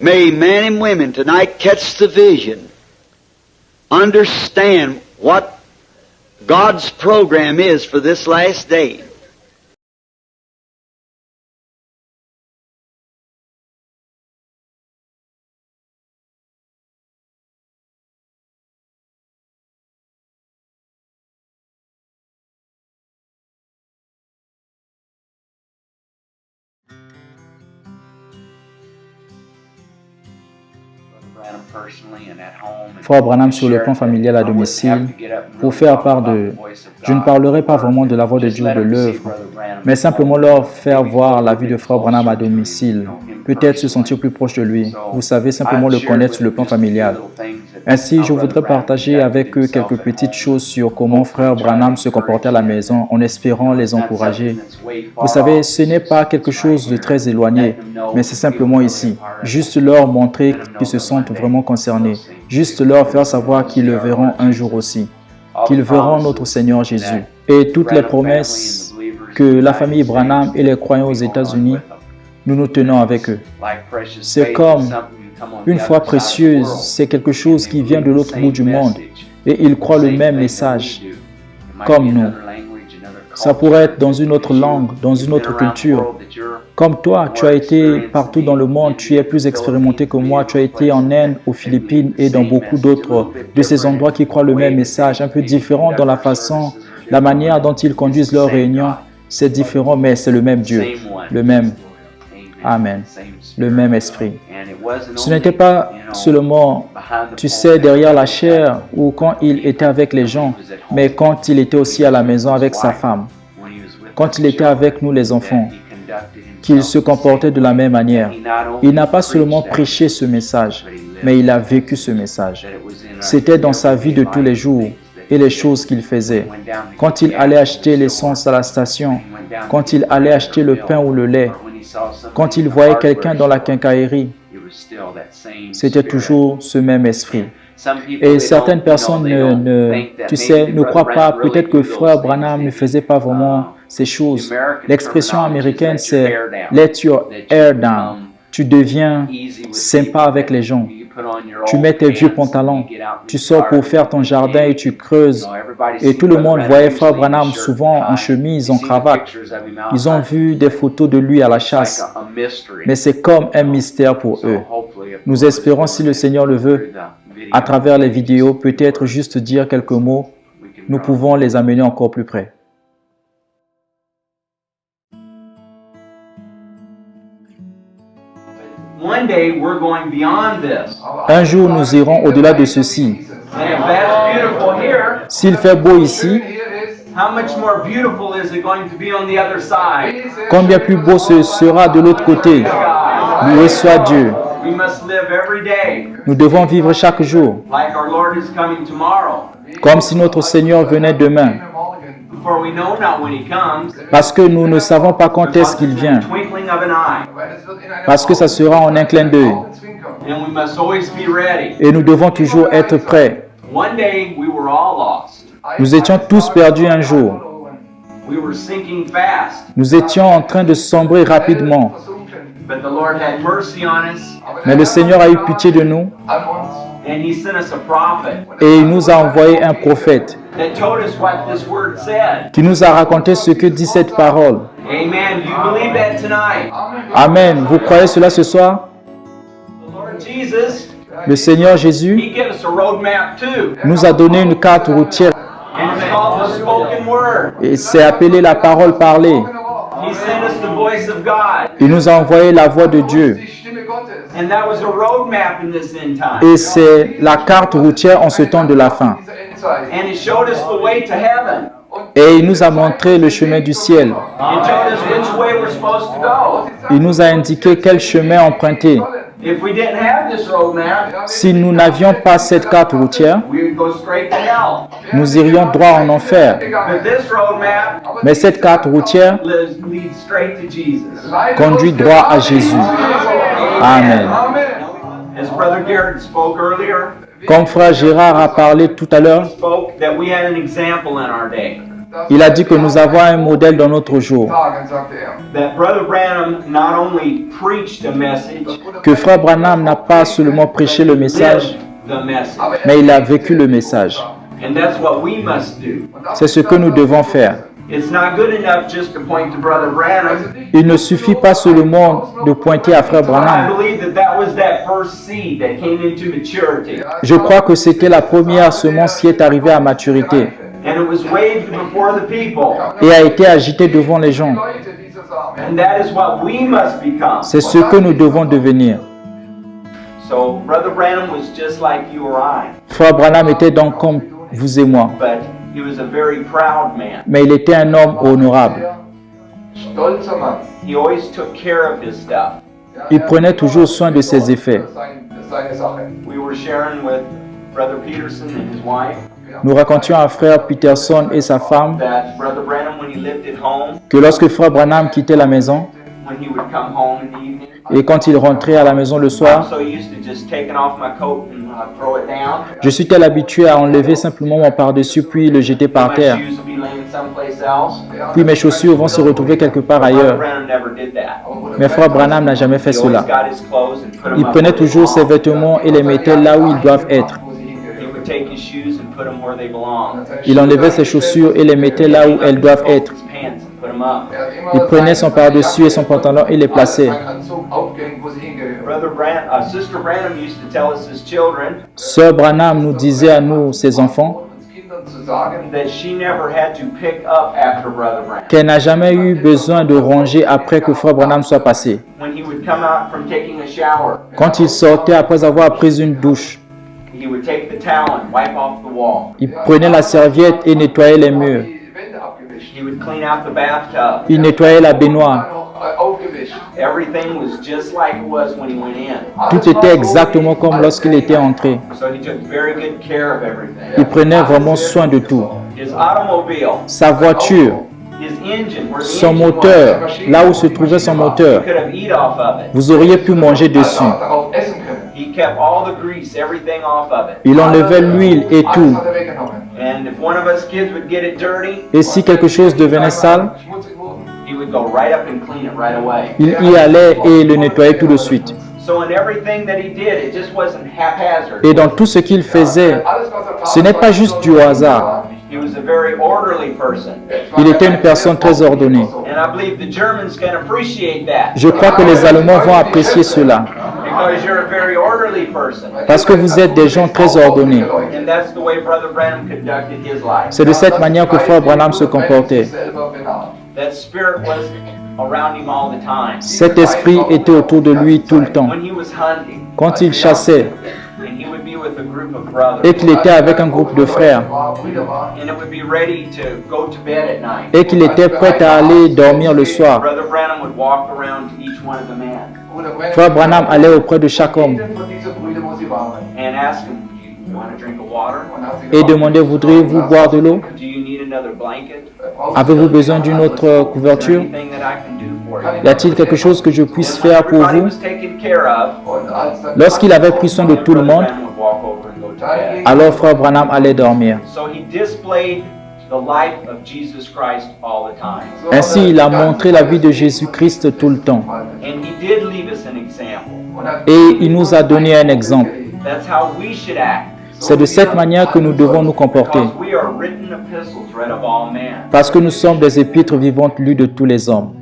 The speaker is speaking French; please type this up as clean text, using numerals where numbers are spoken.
May men and women tonight catch the vision, understand what God's program is for this last day. Frère Branham sur le plan familial à domicile, pour faire part de... Je ne parlerai pas vraiment de la voix de Dieu ou de l'œuvre, mais simplement leur faire voir la vie de Frère Branham à domicile, peut-être se sentir plus proche de lui. Vous savez, simplement le connaître sur le plan familial. Ainsi, je voudrais partager avec eux quelques petites choses sur comment Frère Branham se comportait à la maison en espérant les encourager. Vous savez, ce n'est pas quelque chose de très éloigné, mais c'est simplement ici. Juste leur montrer qu'ils se sentent vraiment concernés. Juste leur faire savoir qu'ils le verront un jour aussi. Qu'ils verront notre Seigneur Jésus. Et toutes les promesses que la famille Branham et les croyants aux États-Unis, nous nous tenons avec eux. C'est comme une foi précieuse, c'est quelque chose qui vient de l'autre bout du monde. Et ils croient le même message, comme nous. Ça pourrait être dans une autre langue, dans une autre culture. Comme toi, tu as été partout dans le monde, tu es plus expérimenté que moi, tu as été en Inde, aux Philippines et dans beaucoup d'autres de ces endroits qui croient le même message, un peu différent dans la façon, la manière dont ils conduisent leurs réunions. C'est différent, mais c'est le même Dieu, le même. Amen. Le même esprit. Ce n'était pas seulement, tu sais, derrière la chair ou quand il était avec les gens, mais quand il était aussi à la maison avec sa femme, quand il était avec nous les enfants, qu'il se comportait de la même manière. Il n'a pas seulement prêché ce message, mais il a vécu ce message. C'était dans sa vie de tous les jours et les choses qu'il faisait. Quand il allait acheter l'essence à la station, quand il allait acheter le pain ou le lait, quand il voyait quelqu'un dans la quincaillerie, c'était toujours ce même esprit. Et certaines personnes ne croient pas, peut-être que Frère Branham ne faisait pas vraiment ces choses. L'expression américaine, c'est « let your hair down ». Tu deviens sympa avec les gens. Tu mets tes vieux pantalons, tu sors pour faire ton jardin et tu creuses. Et tout le monde voyait Frère Branham souvent en chemise, en cravate. Ils ont vu des photos de lui à la chasse. Mais c'est comme un mystère pour eux. Nous espérons, si le Seigneur le veut, à travers les vidéos, peut-être juste dire quelques mots, nous pouvons les amener encore plus près. Un jour, nous irons au-delà de ceci. S'il fait beau ici, combien plus beau ce sera de l'autre côté. Loué soit Dieu. Nous devons vivre chaque jour, comme si notre Seigneur venait demain. Parce que nous ne savons pas quand est-ce qu'il vient. Parce que ça sera en un clin d'œil. Et nous devons toujours être prêts. Nous étions tous perdus un jour. Nous étions en train de sombrer rapidement. Mais le Seigneur a eu pitié de nous. Et il nous a envoyé un prophète qui nous a raconté ce que dit cette parole. Amen. Vous croyez cela ce soir? Le Seigneur Jésus nous a donné une carte routière et c'est appelé la parole parlée. Il nous a envoyé la voix de Dieu. Et c'est la carte routière en ce temps de la fin. Et il nous a montré le chemin du ciel. Il nous a indiqué quel chemin emprunter. Si nous n'avions pas cette carte routière, nous irions droit en enfer. Mais cette carte routière conduit droit à Jésus. Amen. Comme Frère Gérard a parlé tout à l'heure, Il a dit que nous avons un modèle dans notre jour, That Brother Branham not only preached a message, que Frère Branham n'a pas seulement prêché le message, lived the message. mais il a vécu le message. And that's what we must do. C'est ce que nous devons faire. It's not good enough just to point to Brother Branham. Il ne suffit pas seulement de pointer à Frère I Branham. believe that that was that first seed that came into maturity. Je crois que c'était la première semence qui est arrivée à maturité And it was waved before the people. et a été agitée devant les gens. And that is what we must become. C'est ce que nous devons devenir. So Brother Branham was just like you or I, Frère Branham était donc comme vous et moi, but he was a very proud man. mais il était un homme honorable. Stolzer Mann. He always took care of his stuff. Il prenait toujours soin de ses effets. Seine Sache. We were sharing with Brother Peterson and his wife Nous racontions à Frère Peterson et sa femme that Brother Branham, when he lived at home, que lorsque Frère Branham quittait la maison when he would come home in the evening, et quand il rentrait à la maison le I'm soir, so used to just taking off my coat and throw it down. je suis tel habitué à enlever simplement mon pardessus puis le jeter par My terre. shoes would be laying someplace else. Puis mes chaussures vont se retrouver quelque part Brother ailleurs. Branham never did that. Mais Frère Branham n'a jamais fait He always cela. got his clothes and put them Il up prenait where they toujours ses belong. vêtements et les mettait là où ils doivent être. He would take his shoes and put them where they belong. Il enlevait ses chaussures et les mettait là où elles doivent être. His pants and put them up. Il prenait son pardessus et son pantalon et les plaçait. Brother Sister Branham used to tell us as children Sœur Branham nous disait à nous, ses enfants, that she never had to pick up after Brother Branham. qu'elle n'a jamais eu besoin de ranger après que Frère Branham soit passé. When he would come out from taking a shower, Quand il sortait après avoir pris une douche, he would take the towel and wipe off the wall. il prenait la serviette et nettoyait les murs. He would clean out the bathtub. Il nettoyait la baignoire. Everything was just like it was when he went in. Tout était exactement comme lorsqu'il était entré. So he took very good care of everything. Il prenait vraiment soin de tout. His automobile, Sa voiture, his engine, where the son engine moteur, was, là où se trouvait son he moteur, could have eat off of it. vous auriez pu manger dessus. He kept all the grease, everything off of it. Il enlevait l'huile et tout. And if one of us kids would get it dirty, Et si quelque chose devenait sale, he would go right up and clean it right away. il y allait et le nettoyait tout de suite. So in everything that he did, it just wasn't haphazard. Et dans tout ce qu'il faisait, ce n'est pas juste du hasard. He was a very orderly person. Il était une personne très ordonnée. And I believe the Germans can appreciate that. Je crois que les Allemands vont apprécier cela, Because you're a very orderly person. parce que vous êtes des gens très ordonnés. And that's the way Brother Branham conducted his life. C'est de cette manière que Frère Branham se comportait. That spirit was around him all the time. Cet esprit était autour de lui tout le temps. When he was hunting, Quand il chassait and he would be with a group of brothers, et qu'il était avec un groupe de frères and it would be ready to go to bed at night. et qu'il était prêt à aller dormir le soir, Brother Branham would walk around to each one of the men Frère Branham allait auprès de chaque homme and ask him, "You want a drink of water? et demandait, voudriez-vous boire de l'eau? Do you need another blanket? Avez-vous besoin d'une autre couverture? Anything that I can do for you?" Y a-t-il quelque chose que je puisse faire pour Everybody vous? was taken care of. Lorsqu'il avait pris soin de tout le Brother monde, Branham would walk over and go to bed. alors Frère Branham allait dormir. So he displayed the life of Jesus Christ all the time. Ainsi, il a montré la vie de Jésus-Christ tout le temps. And he did leave us an example. Et il nous a donné un exemple. That's how we should act. C'est de cette manière que nous devons nous comporter, Because we are written epistles read of all men. parce que nous sommes des épîtres vivantes lues de tous les hommes.